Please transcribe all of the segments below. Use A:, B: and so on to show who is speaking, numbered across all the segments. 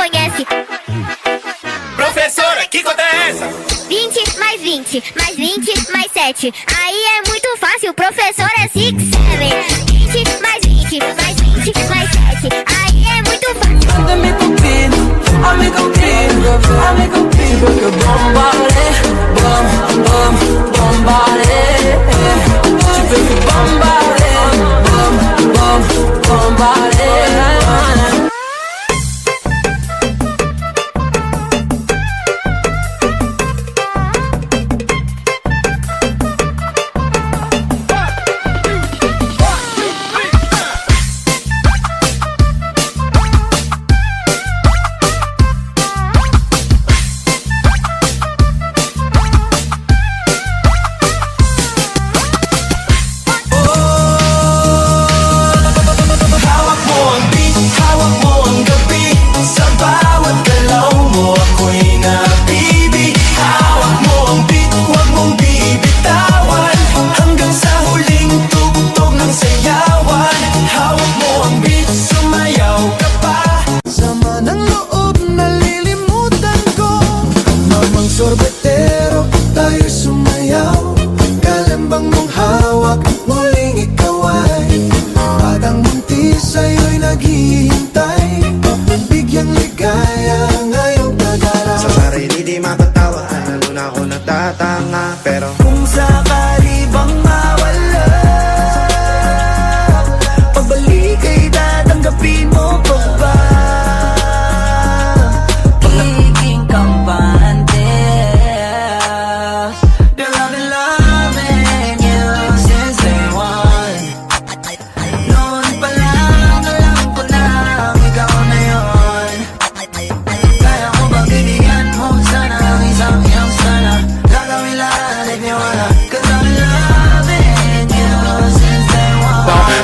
A: conhece.
B: Professora, que conta é essa?
A: 20 mais 20, mais 20, mais 7. Aí é muito fácil, professor é 6, 7. 20 mais 20, mais 20, mais 7. Aí é muito fácil.
C: Amigo Pino, amigo Pino, amigo Pino. Porque bombare, bom, bom, bombare. Te vejo bombare, bom, bom, bombare.
D: Sorbetero, tayo'y sumayaw. Kalambang mong hawak, muling ikaw ay batang buntis sa'yo'y naghihintay. Bigyang ligaya ngayong pag-araw.
E: Sa sarili di mapatawa, lalo na ako nagtatanga. Pero
D: kung sakali bang mawala, pagbalik ay tatanggapin mo pa ba?
C: Pagiging kampante.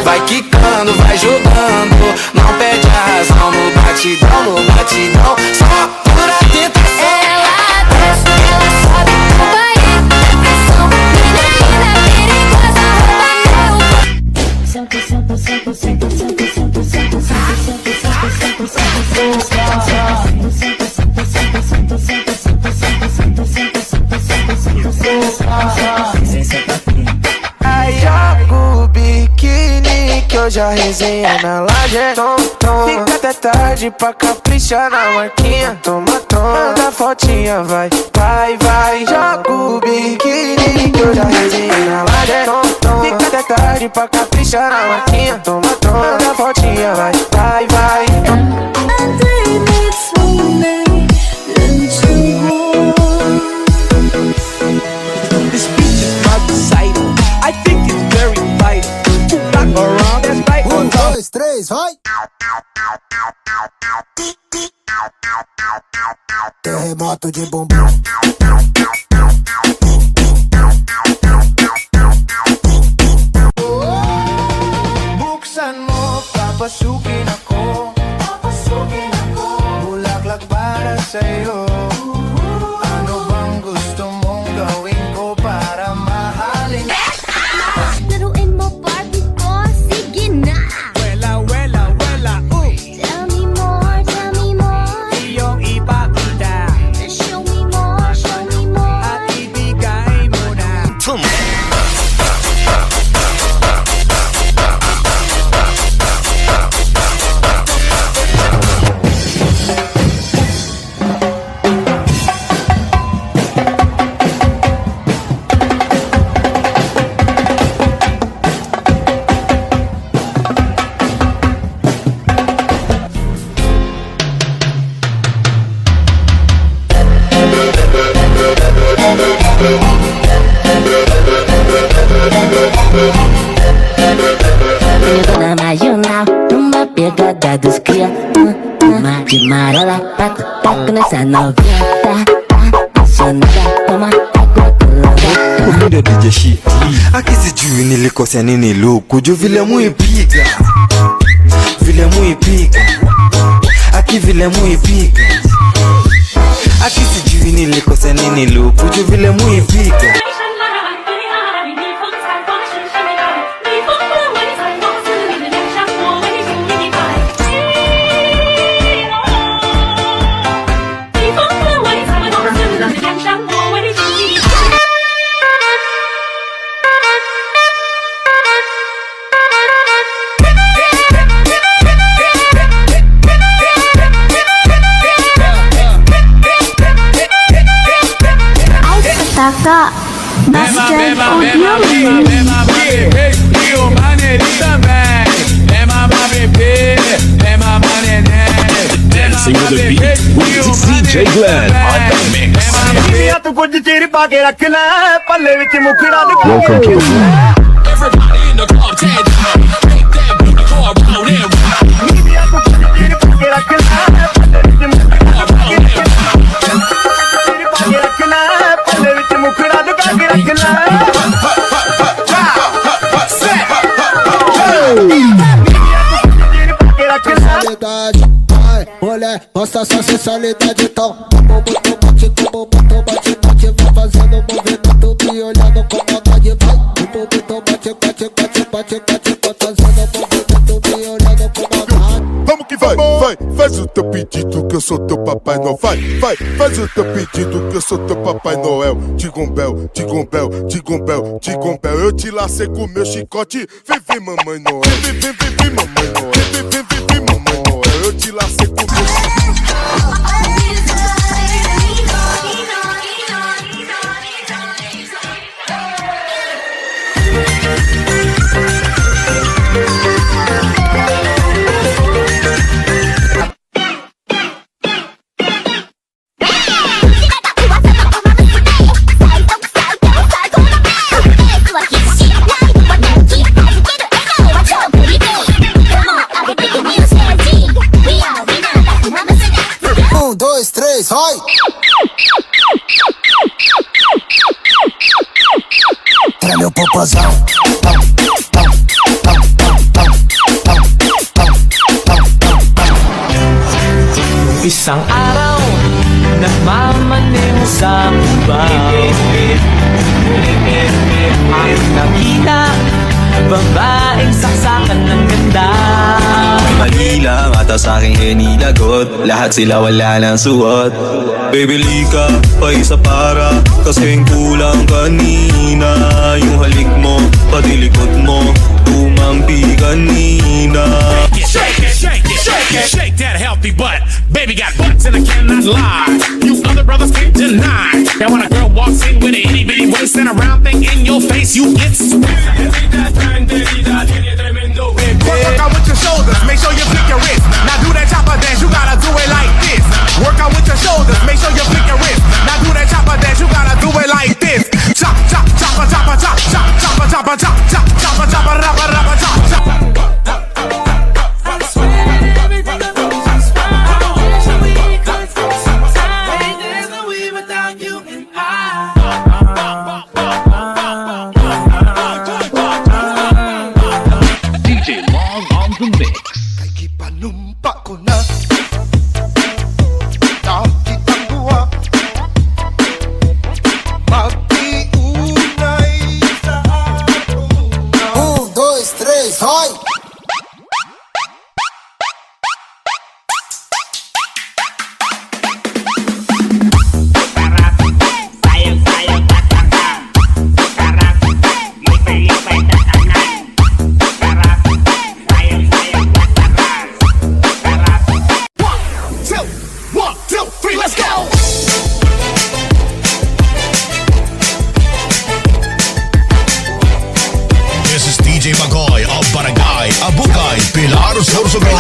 E: vai quicando, vai jogando, não perde a razão no batidão, no batidão. Só por tentação.
A: Ela desce, ela sobe, companhia, depressão. Menina perigosa, rouba meu. Senta, senta, senta, senta, senta, senta, senta, senta, senta, senta, senta,
D: Aí joga o biquíni que hoje a resenha na laje é tom. Fica até tarde pra caprichar na marquinha. Toma, manda fotinha, vai, vai, vai. Joga o biquíni que hoje a resenha na laje é tom. Fica até tarde pra caprichar na marquinha. Toma, manda fotinha, vai, vai, vai.
B: This beach is my recital. I think it's very vital to rock around this night.
D: 1, 2, 3, vai! Terremoto de bumbum. Buksan mo, papasukin ako. Bulaklak para sa'yo. Ano bang gusto mong gawin ko para mahalin?
A: Laruin mo, Barbie ko, sige na.
B: Wela, wela, wela,
A: Tell me more, tell me more.
B: iyong ipakita
A: Show me more, show me more.
B: at ibigay mo na.
F: Na marginal, numa pegada dos cria. Uma de marola, taco nessa novinha. Tá apaixonada, toma água do lado.
E: Ukindo DJ shit akisi juu nilikosea nini luku juu vile muipiga aki vile muipiga akisi juu nilikosea nini luku juu vile muipiga.
G: bebê, e o maneirinho também. Vem mamar bebê, vem mamar neném.
H: Dancing with the beat with DJ Glenn on the mix. Welcome to the
G: Everybody in the club, take that booty for a round and
I: Mulher, mostra sua sensualidade, então como bate, vai fazendo movimento, me olhando com maldade, vai. Como bate, fazendo movimento, me olhando com maldade.
J: Vamos que vai, faz o teu pedido que eu sou teu Papai Noel. Faz o teu pedido que eu sou teu Papai Noel. Tigombel, eu te lacei com meu chicote. Vem, mamãe Noel. Vem, mamãe Noel. Vem, mamãe Noel. Eu te lacei com meu chicote.
I: Dois, três, vai! Tra meu popozão.
C: Isang araw, nagmamaneho sa pubaw. Ang nakita, babaeng saksakan ng ganda.
K: Mali lang ata sa'king hinilagot, lahat sila wala nang suot. Baby lika, pa isa para, kasing kulang kanina. Yung halik mo, pati likod mo, tumampi kanina.
G: Shake that healthy butt. Baby got butts and I cannot lie. You other brothers can't deny. Now when a girl walks in with an itty bitty waist and a round thing in your face, you get
B: Work out with your shoulders, make sure you flick your wrist. Now do that chopper dance, you gotta do it like this. Work out with your shoulders, make sure you flick your wrist. Now do that chopper dance, you gotta do it like this. Chop, chop, chopper, chopper, chop, chop, chopper, chopper, chop, chop, chopper, chopper, rapper, rapper, chop, chop.
H: DJ Long on the mix.
D: Panumpa ko na nakitang buwa magtiunay sa ato.
I: Dois, três, vai!
H: This is DJ Magoy of Barangay Abukay, Pilar, Sorsogon.